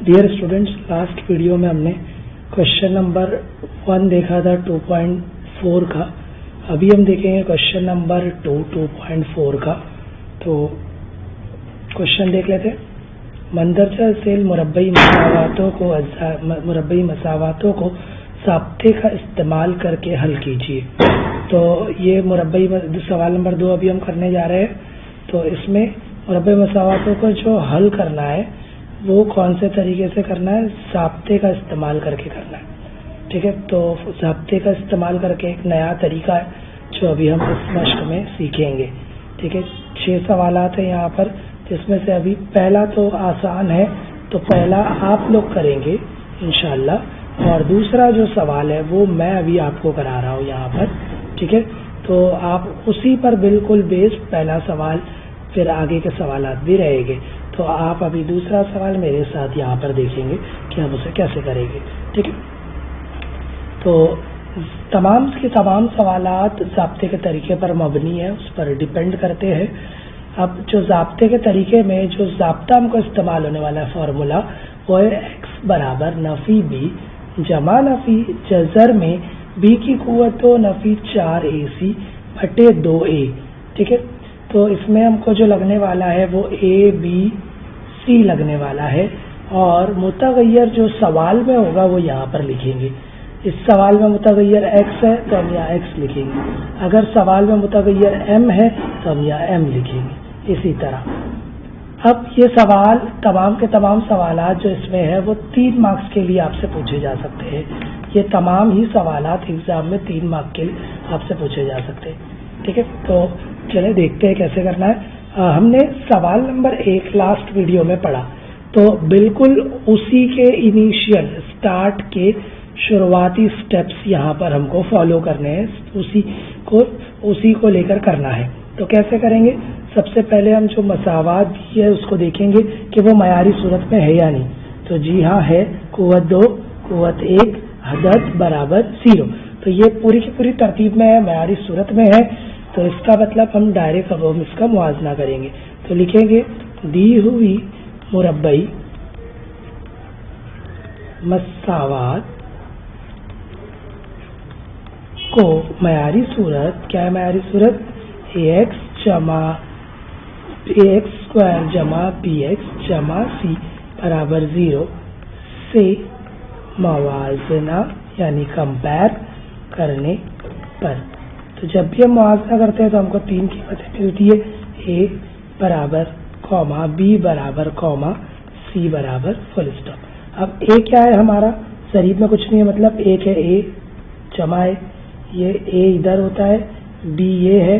Dear students, last video में हमने question number 1 देखा था 2.4 का। अभी हम देखेंगे क्वेश्चन नंबर 2.4 का। तो क्वेश्चन देख लेते हैं। मंदरजा सेल मुरब्बई मसावातों को ज़ाब्ते का इस्तेमाल करके हल कीजिए। तो ये मुरब्बई सवाल नंबर 2 अभी हम करने जा रहे हैं। तो इसमें मुरब्बई मसावातों को जो हल करना है वो कौन से तरीके से करना है? ज़ाब्ते का इस्तेमाल करके करना है। ठीक है, तो ज़ाब्ते का इस्तेमाल करके एक नया तरीका है जो अभी हम इस मश्क में सीखेंगे। ठीक है, 6 सवालात हैं यहाँ पर, जिसमें से अभी पहला तो आसान है, तो पहला आप लोग करेंगे इंशाल्लाह, और दूसरा जो सवाल है वो मैं अभी आपको करा रहा हूँ यहाँ पर। ठीक है, तो आप उसी पर बिल्कुल बेस्ड पहला सवाल, फिर आगे के सवालात भी रहेंगे। तो आप अभी दूसरा सवाल मेरे साथ यहाँ पर देखेंगे कि हम उसे कैसे करेंगे। ठीक है, तो तमाम के तमाम सवालात ज़ाब्ते के तरीके पर मबनी है, उस पर डिपेंड करते हैं। अब जो ज़ाब्ते के तरीके में जो ज़ाब्ता हमको इस्तेमाल होने वाला है फार्मूला, वो है x बराबर नफ़ी b जमा नफ़ी जज़र में b की कुव्वत नफ़ी 4ac बटे 2a। ठीक है, तो इसमें हमको जो लगने वाला है वो a b c लगने वाला है, और मुतग़य्यर जो सवाल में होगा वो यहाँ पर लिखेंगे। इस सवाल में मुतग़य्यर x है तो हम यहाँ x लिखेंगे, अगर सवाल में मुतग़य्यर m है तो हम यहाँ m लिखेंगे। इसी तरह अब ये सवाल तमाम के तमाम सवालात जो इसमें है वो 3 मार्क्स के लिए आपसे पूछे जा सकते हैं। ये तमाम ही सवालात एग्जाम में 3 मार्क्स के लिए आपसे पूछे जा सकते हैं। ठीक है, तो चले देखते हैं कैसे करना है। हमने सवाल नंबर 1 लास्ट वीडियो में पढ़ा, तो बिल्कुल उसी के इनिशियल स्टार्ट के शुरुआती स्टेप्स यहाँ पर हमको फॉलो करने हैं, उसी को लेकर करना है। तो कैसे करेंगे? सबसे पहले हम जो मसावात दी है उसको देखेंगे कि वो मयारी सूरत में है या नहीं। तो जी हाँ है, कुव्वत 2 कुव्वत 1 अदद बराबर 0। तो ये पूरी की पूरी तरतीब में है, मयारी सूरत में है। तो इसका मतलब हम डायरेक्ट अब हम इसका मुआवजा करेंगे। तो लिखेंगे दी हुई मुरब्बई मसावात को मयारी सूरत, क्या है मयारी सूरत? ax स्क्वायर जमा bx जमा c बराबर 0 से मवाजना यानी कंपेयर करने पर। तो जब भी हम मुआवजा करते हैं तो हमको 3 कीमतें मिलती है, a बराबर कॉमा b बराबर कॉमा c बराबर फुल स्टॉप। अब a क्या है हमारा? ज़रीब में कुछ नहीं है, मतलब 1 है a जमा है, ये a इधर होता है, b ये है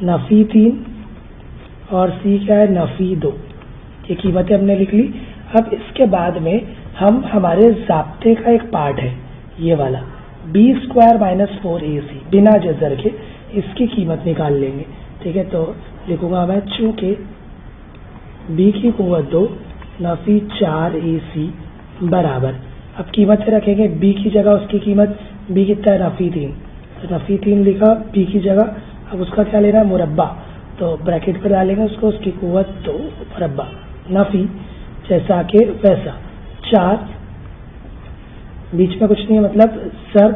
नफ़ी 3 और c क्या है? नफ़ी 2। ये कीमतें हमने लिख ली। अब इसके बाद में हम हमारे ज़ाब्ते का एक पार्ट है ये वाला b स्क्वायर माइनस 4ac बिना जज़र के, इसकी कीमत निकाल लेंगे। ठीक है, तो लिखूंगा मैं चूँकि b की कुव्वत 2 नफ़ी 4ac बराबर, अब कीमतें रखेंगे b की जगह उसकी कीमत, b कितना है? नफ़ी 3, तो नफ़ी 3 लिखा b की जगह। अब उसका क्या लेना है? मुरब्बा, तो ब्रैकेट पर डालेंगे उसको, उसकी कुव्वत 2 मुरब्बा नफ़ी जैसा के वैसा 4, बीच में कुछ नहीं है, मतलब ज़र्ब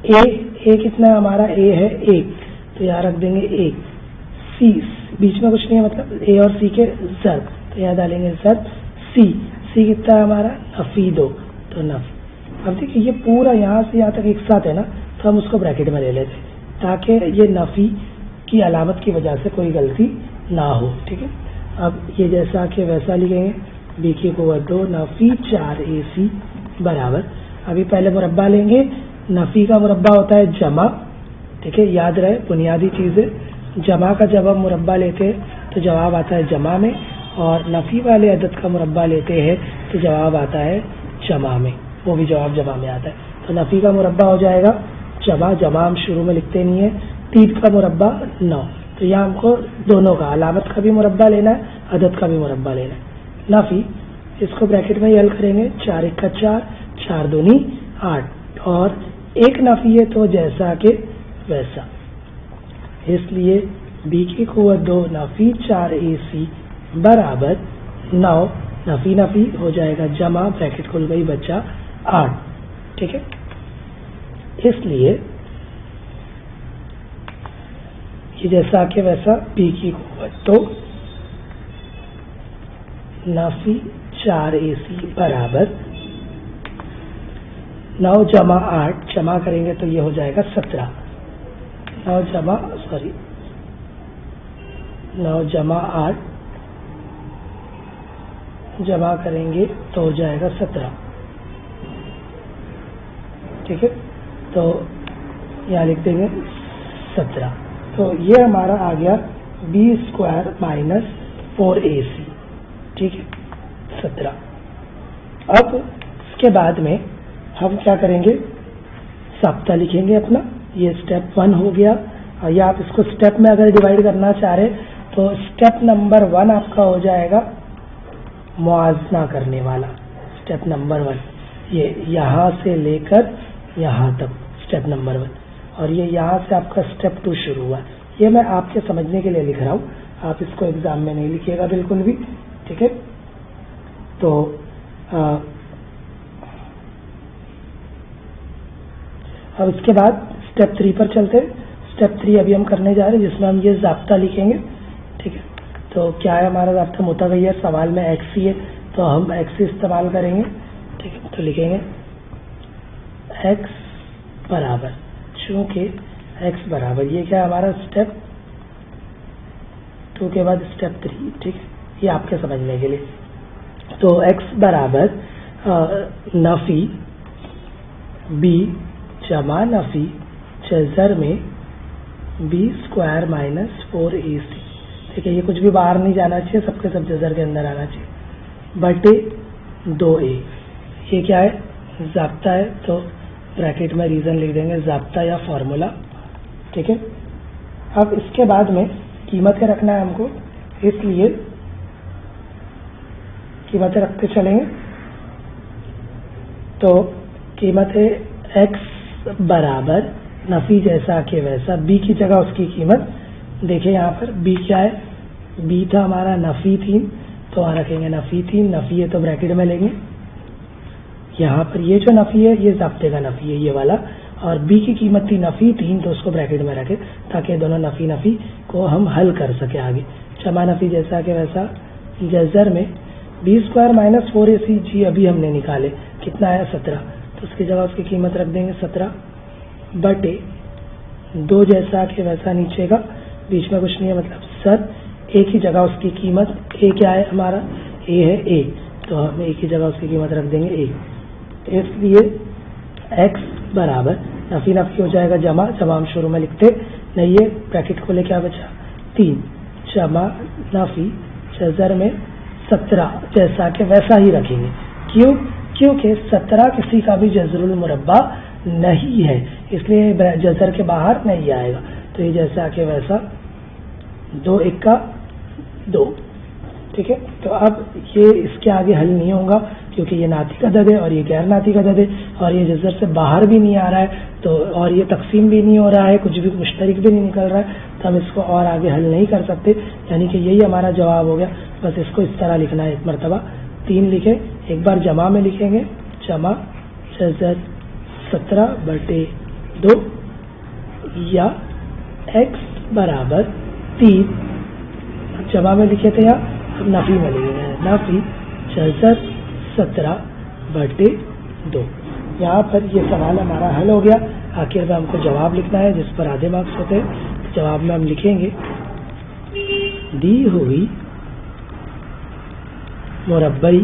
a कितना है हमारा? a है 1, तो यहाँ रख देंगे 1। c बीच में कुछ नहीं है, मतलब a और c के ज़र्ब, तो यहाँ डालेंगे ज़र्ब c कितना है हमारा? नफ़ी 2, तो नफ़ी। अब देखिए ये पूरा यहाँ से यहाँ तक एक साथ है ना, तो हम उसको ब्रैकेट में ले लेते ताकि ये नफ़ी की अलामत की वजह से कोई गलती ना हो। ठीक है, अब ये जैसा कि वैसा लिखेंगे, b की कुव्वत 2 नफ़ी 4ac बराबर, अभी पहले मुरब्बा लेंगे। नफ़ी का मुरब्बा होता है जमा। ठीक है, याद रहे बुनियादी चीज़ें, जमा का जब हम मुरब्बा लेते हैं तो जवाब आता है जमा में, और नफ़ी वाले अदद का मुरब्बा लेते हैं तो जवाब आता है जमा में, वो भी जवाब जमा में आता है। तो नफ़ी का मुरब्बा हो जाएगा जमा हम शुरू में लिखते नहीं है, 3 का मुरब्बा 9। तो यहाँ हमको दोनों का, अलामत का भी मुरब्बा लेना है, अदद का भी मुरब्बा लेना है। नफ़ी इसको ब्रैकेट में हल करेंगे, 4 1 का 4, 4 दूनी 8, और एक नफ़ी है तो जैसा के वैसा, इसलिए b की कुव्वत 2 नफ़ी 4ac बराबर 9 نفی نفی ہو جائے گا جمع، بریکٹ کھل گئی، بچہ 8. ٹھیک ہے، اس لیے یہ جیسا کہ ویسا بی کی قوت، تو نفی 4AC برابر 9 جمع 8 جمع کریں گے تو یہ ہو جائے گا 17. 9 جمع 8 جمع کریں گے تو ہو جائے گا 17. ٹھیک ہے، تو یہاں لکھ دیں گے 17. تو یہ ہمارا آ گیا B² مائنس 4AC. ٹھیک ہے، 17. اب اس کے بعد میں ہم کیا کریں گے، ضابطہ لکھیں گے اپنا. یہ اسٹیپ 1 ہو گیا، یا آپ اس کو اسٹیپ میں اگر ڈیوائڈ کرنا چاہ رہے تو اسٹیپ نمبر 1 آپ کا ہو جائے گا موازنہ کرنے والا. اسٹیپ نمبر 1 یہ یہاں سے لے کر یہاں تک اسٹیپ نمبر 1، اور یہ یہاں سے آپ کا اسٹیپ 2 شروع ہوا. یہ میں آپ کے سمجھنے کے لیے لکھ رہا ہوں، آپ اس کو ایگزام میں نہیں لکھیے گا بالکل بھی. ٹھیک ہے، تو اب اس کے بعد اسٹیپ 3 پر چلتے ہیں. اسٹیپ 3 ابھی ہم کرنے جا رہے ہیں جس میں ہم یہ ضابطہ لکھیں گے. ٹھیک ہے، تو کیا ہے ہمارا ضابطہ، متغیر سوال میں ایکس ہی ہے تو ہم ایکس استعمال کریں گے. ٹھیک ہے، تو لکھیں گے ایکس برابر، چونکہ ایکس برابر یہ کیا ہے ہمارا اسٹیپ 2 کے بعد اسٹیپ 3. ٹھیک ہے، یہ آپ کے سمجھنے کے لیے. تو ایکس برابر نفی بی جمع نفی جذر میں B² مائنس 4AC. ٹھیک ہے، یہ کچھ بھی باہر نہیں جانا چاہیے، سب کے سب جذر کے اندر آنا چاہیے، بٹے 2A. یہ کیا ہے، ضابطہ ہے، تو بریکٹ میں ریزن لکھ دیں گے، ضابطہ یا فارمولا. ٹھیک ہے، اب اس کے بعد میں قیمتیں رکھنا ہے ہم کو، اس لیے قیمتیں رکھتے چلیں گے. تو قیمتیں ایکس برابر نفی جیسا کہ ویسا، بی کی جگہ اس کی قیمت دیکھیں یہاں پر بی کیا ہے، بی تھا ہمارا نفی 3، تو وہاں رکھیں گے نفی 3. نفی ہے تو بریکٹ میں لیں گے. یہاں پر یہ جو نفی ہے یہ ضابطے کا نفی ہے یہ والا، اور بی کی قیمت تھی نفی 3 تو اس کو بریکٹ میں رکھے تاکہ دونوں نفی نفی کو ہم حل کر سکیں آگے. جمع نفی جیسا کہ ویسا جذر میں B² مائنس 4AC. جی ابھی ہم نے نکالے، کتنا ہے 17، تو اس کی جگہ اس کی قیمت رکھ دیں گے 17 بٹے 2 جیسا کہ ویسا نیچے کا، بیچ میں کچھ نہیں ہے مطلب 7. ایک ہی جگہ اس کی قیمت، اے کیا ہے ہمارا، اے ہے اے، تو ہم ایک ہی جگہ اس کی قیمت رکھ دیں گے اے. اس لیے ایکس برابر نفی نفی ہو جائے گا جمع ہم شروع میں لکھتے نہیں ہے، بریکٹ کھولے کیا بچا 3 جمع نفی جذر میں 17 جیسا کہ ویسا ہی رکھیں گے. کیونکہ 17 کسی کا بھی جذر المربع نہیں ہے، اس لیے جذر کے باہر نہیں آئے گا. تو یہ جیسا کہ ویسا 2 1 2. ٹھیک ہے، تو اب یہ اس کے آگے حل نہیں ہوگا کیونکہ یہ ناطق عدد ہے اور یہ غیر ناطق عدد ہے اور یہ جذر سے باہر بھی نہیں آ رہا ہے، تو اور یہ تقسیم بھی نہیں ہو رہا ہے، کچھ بھی مشترک بھی نہیں نکل رہا ہے، تو ہم اس کو اور آگے حل نہیں کر سکتے. یعنی کہ یہی ہمارا جواب ہو گیا. بس اس کو اس طرح لکھنا ہے، ایک مرتبہ 3 لکھیں، ایک بار جمع میں لکھیں گے جمع جذر 17 بٹے 2 یا ایکس برابر 3 جمع میں لکھے تھے یا نفی میں لکھے گئے نفی جذر 17 بٹے 2. یہاں پر یہ سوال ہمارا حل ہو گیا. آخر میں ہم کو جواب لکھنا ہے جس پر آدھے مارکس ہوتے ہیں. جواب میں ہم لکھیں گے دی ہوئی مربعی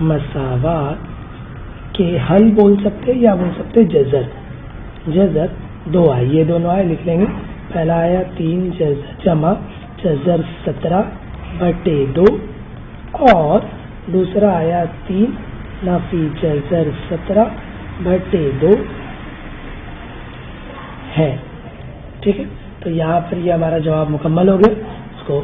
مساوات کے حل بول سکتے یا بول سکتے جذر 2 آئے، یہ دونوں آئے لکھ لیں گے. پہلا آیا 3 جمع جذر 17 بٹے 2 اور دوسرا آیا 3 نفی جذر 17 بٹے 2 ہے. ٹھیک ہے، تو یہاں پر یہ ہمارا جواب مکمل ہو گیا. اس کو